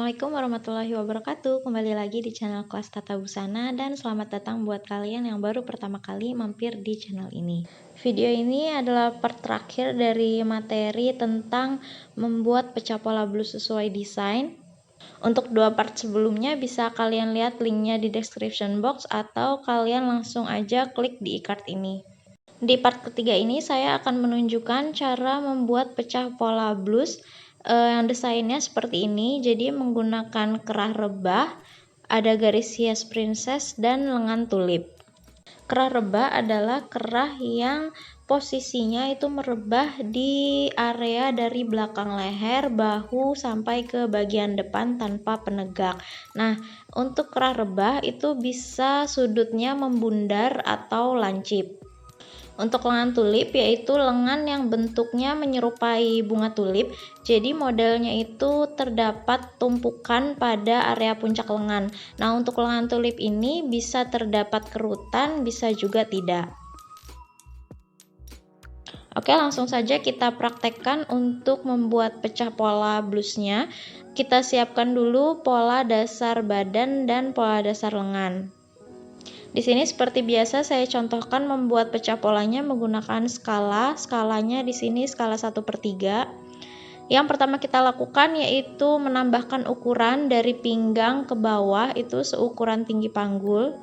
Assalamualaikum warahmatullahi wabarakatuh. Kembali lagi di channel kelas Tata Busana dan selamat datang buat kalian yang baru pertama kali mampir di channel ini. Video ini adalah part terakhir dari materi tentang membuat pecah pola blus sesuai desain. Untuk dua part sebelumnya bisa kalian lihat linknya di description box atau kalian langsung aja klik di e-card ini. Di part ketiga ini saya akan menunjukkan cara membuat pecah pola blus yang desainnya seperti ini. Jadi menggunakan kerah rebah, ada garis hias princess dan lengan tulip. Kerah rebah adalah kerah yang posisinya itu merebah di area dari belakang leher, bahu sampai ke bagian depan tanpa penegak. Nah, untuk kerah rebah itu bisa sudutnya membundar atau lancip. Untuk lengan tulip yaitu lengan yang bentuknya menyerupai bunga tulip, jadi modelnya itu terdapat tumpukan pada area puncak lengan. Nah, untuk lengan tulip ini bisa terdapat kerutan, bisa juga tidak. Oke, langsung saja kita praktekkan untuk membuat pecah pola blusnya. Kita siapkan dulu pola dasar badan dan pola dasar lengan. Di sini seperti biasa saya contohkan membuat pecah polanya menggunakan skala. Skalanya di sini skala 1/3. Yang pertama kita lakukan yaitu menambahkan ukuran dari pinggang ke bawah itu seukuran tinggi panggul.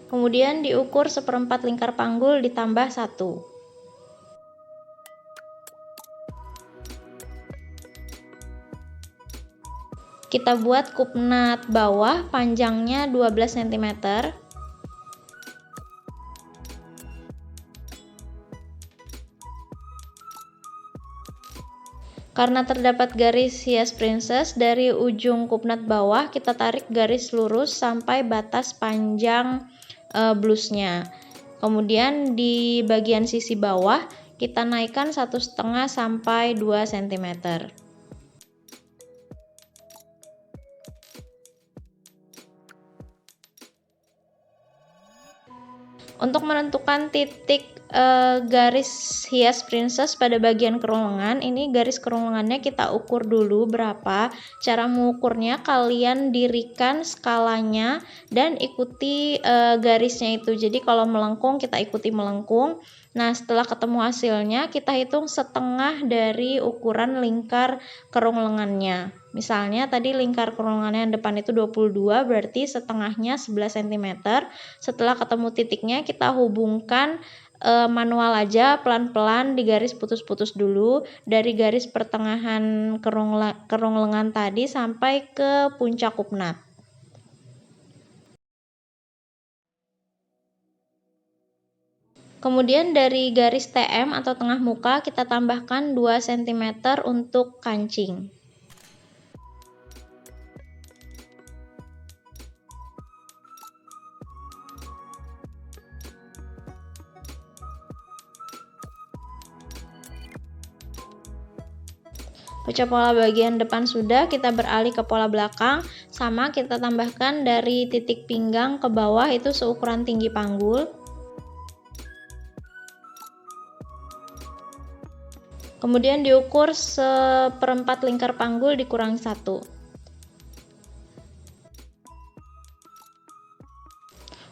Kemudian diukur 1/4 lingkar panggul ditambah 1. Kita buat kupnat bawah panjangnya 12 cm. Karena terdapat garis hias princess dari ujung kupnat bawah, kita tarik garis lurus sampai batas panjang blusnya. Kemudian di bagian sisi bawah kita naikkan 1,5 sampai 2 cm. Untuk menentukan titik garis hias princess pada bagian kerung lengan, ini garis kerung lengannya kita ukur dulu berapa. Cara mengukurnya kalian dirikan skalanya dan ikuti garisnya itu. Jadi kalau melengkung kita ikuti melengkung. Nah, setelah ketemu hasilnya kita hitung setengah dari ukuran lingkar kerung lengannya. Misalnya tadi lingkar kerung lengannya yang depan itu 22, berarti setengahnya 11 cm. Setelah ketemu titiknya kita hubungkan manual aja, pelan-pelan di garis putus-putus dulu dari garis pertengahan kerung lengan tadi sampai ke puncak kupnat. Kemudian dari garis TM atau tengah muka kita tambahkan 2 cm untuk kancing. Pecah pola bagian depan sudah, kita beralih ke pola belakang. Sama kita tambahkan dari titik pinggang ke bawah itu seukuran tinggi panggul. Kemudian diukur 1/4 lingkar panggul dikurangi 1.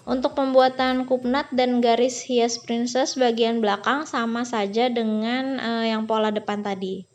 Untuk pembuatan kupnat dan garis hias princess bagian belakang sama saja dengan yang pola depan tadi.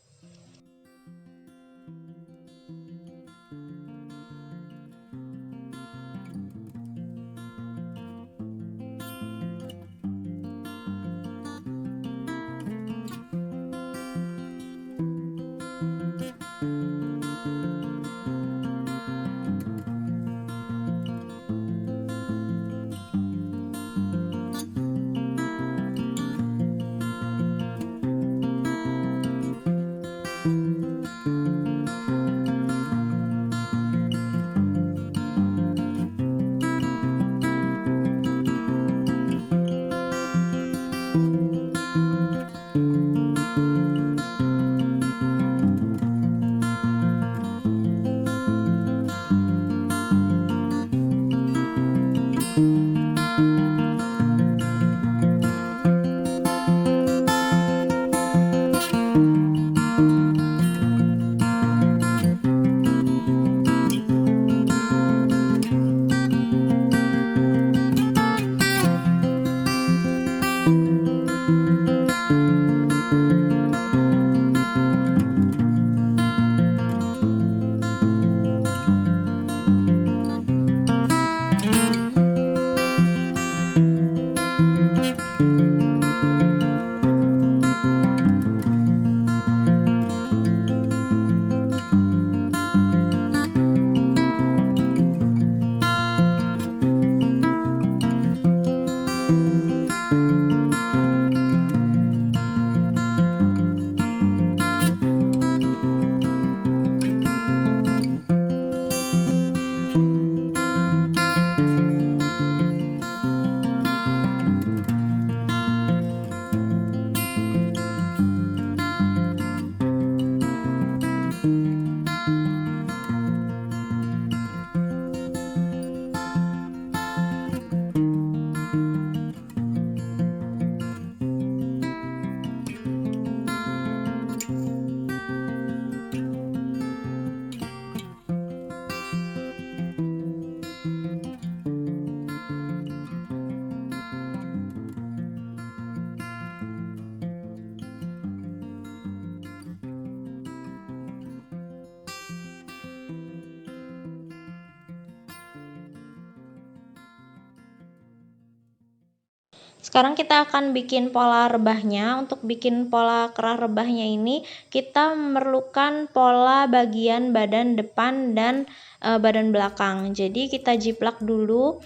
Sekarang kita akan bikin pola rebahnya. Untuk bikin pola kerah rebahnya ini, kita memerlukan pola bagian badan depan dan badan belakang. Jadi kita jiplak dulu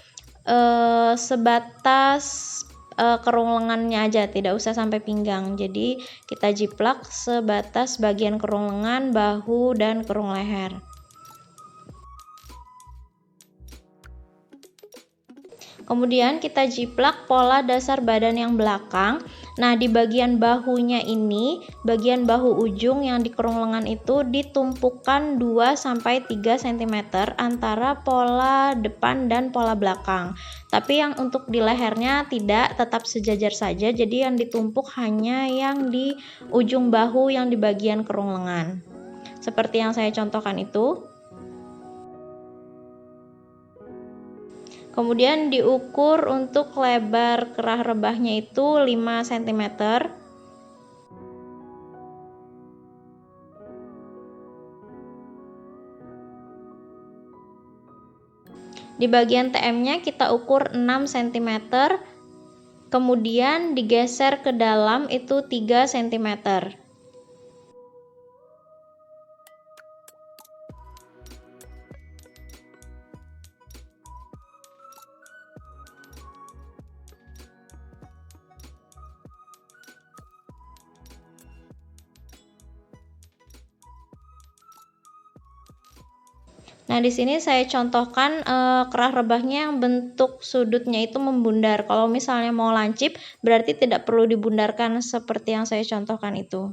sebatas kerung lengannya aja, tidak usah sampai pinggang. Jadi kita jiplak sebatas bagian kerung lengan, bahu, dan kerung leher. Kemudian kita jiplak pola dasar badan yang belakang. Nah, di bagian bahunya ini, bagian bahu ujung yang di kerung lengan itu ditumpukan 2-3 cm antara pola depan dan pola belakang. Tapi yang untuk di lehernya tidak, tetap sejajar saja. Jadi yang ditumpuk hanya yang di ujung bahu yang di bagian kerung lengan. Seperti yang saya contohkan itu. Kemudian diukur untuk lebar kerah rebahnya itu 5 cm. Di bagian TM-nya kita ukur 6 cm. Kemudian digeser ke dalam itu 3 cm. Nah, di sini saya contohkan kerah rebahnya yang bentuk sudutnya itu membundar. Kalau misalnya mau lancip, berarti tidak perlu dibundarkan seperti yang saya contohkan itu.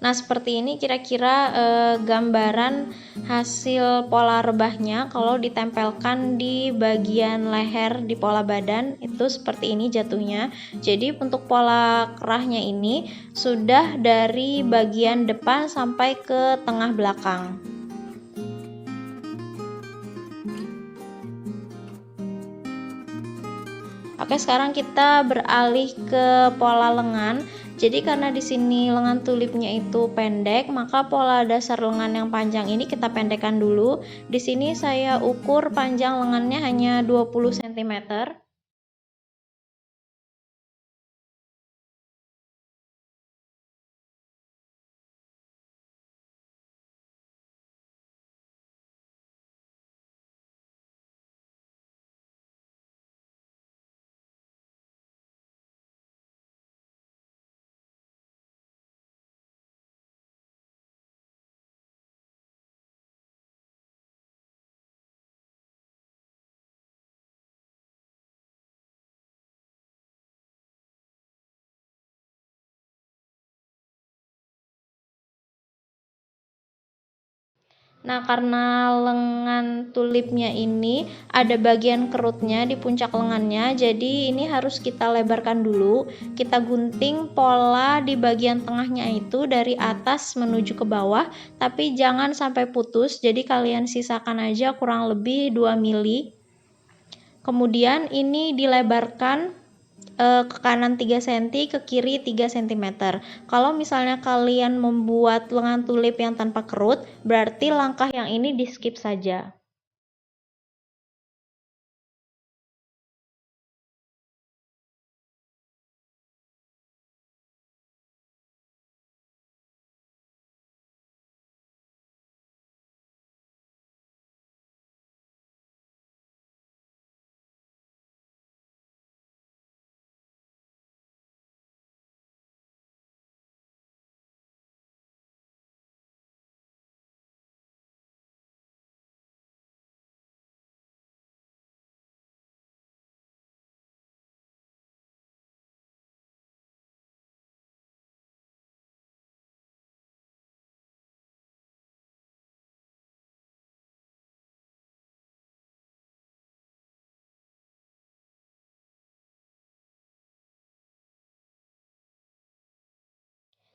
Nah, seperti ini kira-kira gambaran hasil pola rebahnya kalau ditempelkan di bagian leher di pola badan itu seperti ini jatuhnya. Jadi untuk pola kerahnya ini sudah dari bagian depan sampai ke tengah belakang. Oke, sekarang kita beralih ke pola lengan. Jadi karena di sini lengan tulipnya itu pendek, maka pola dasar lengan yang panjang ini kita pendekkan dulu. Di sini saya ukur panjang lengannya hanya 20 cm. Nah, karena lengan tulipnya ini ada bagian kerutnya di puncak lengannya, jadi ini harus kita lebarkan dulu. Kita gunting pola di bagian tengahnya itu dari atas menuju ke bawah, tapi jangan sampai putus, jadi kalian sisakan aja kurang lebih 2 mili. Kemudian ini dilebarkan ke kanan 3 cm, ke kiri 3 cm. Kalau misalnya kalian membuat lengan tulip yang tanpa kerut, berarti langkah yang ini di skip saja.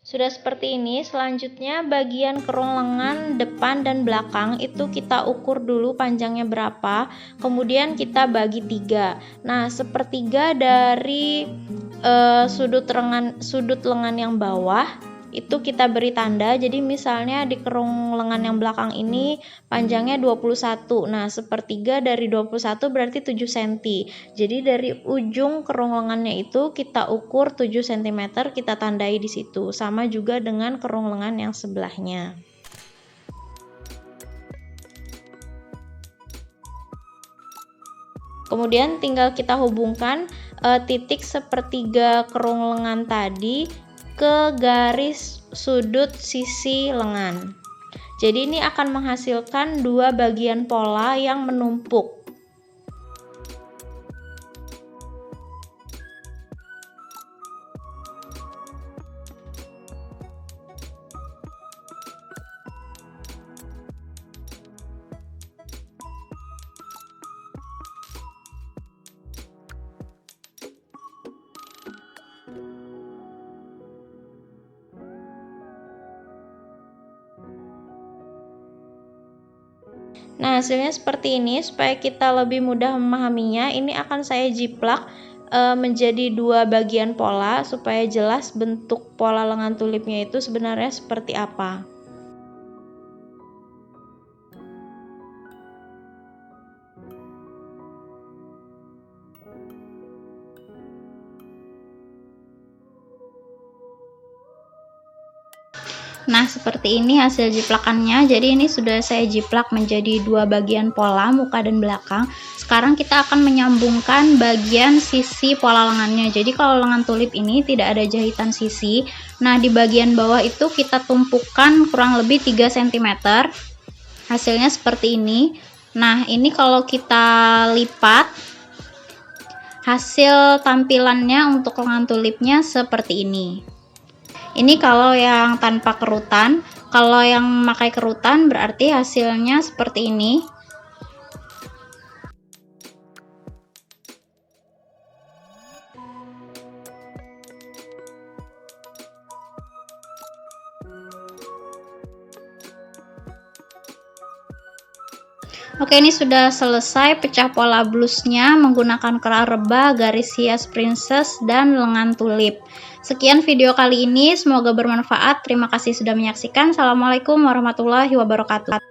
Sudah seperti ini, selanjutnya bagian kerung lengan depan dan belakang itu kita ukur dulu panjangnya berapa, kemudian kita bagi 3. Nah, sepertiga dari sudut lengan yang bawah itu kita beri tanda. Jadi misalnya di kerung lengan yang belakang ini panjangnya 21. Nah, sepertiga dari 21 berarti 7 cm. Jadi dari ujung kerung lengannya itu kita ukur 7 cm, kita tandai di situ. Sama juga dengan kerung lengan yang sebelahnya. Kemudian tinggal kita hubungkan titik sepertiga kerung lengan tadi ke garis sudut sisi lengan. Jadi ini akan menghasilkan dua bagian pola yang menumpuk. Nah, hasilnya seperti ini. Supaya kita lebih mudah memahaminya, ini akan saya jiplak menjadi dua bagian pola supaya jelas bentuk pola lengan tulipnya itu sebenarnya seperti apa. Nah, seperti ini hasil jiplakannya. Jadi ini sudah saya jiplak menjadi dua bagian pola, muka dan belakang. Sekarang kita akan menyambungkan bagian sisi pola lengannya. Jadi kalau lengan tulip ini tidak ada jahitan sisi. Nah, di bagian bawah itu kita tumpukan kurang lebih 3 cm. Hasilnya seperti ini. Nah, ini kalau kita lipat, hasil tampilannya untuk lengan tulipnya seperti ini. Ini kalau yang tanpa kerutan. Kalau yang memakai kerutan berarti hasilnya seperti ini. Oke, ini sudah selesai pecah pola blusnya menggunakan kerah rebah, garis hias princess, dan lengan tulip. Sekian video kali ini, semoga bermanfaat. Terima kasih sudah menyaksikan. Assalamualaikum warahmatullahi wabarakatuh.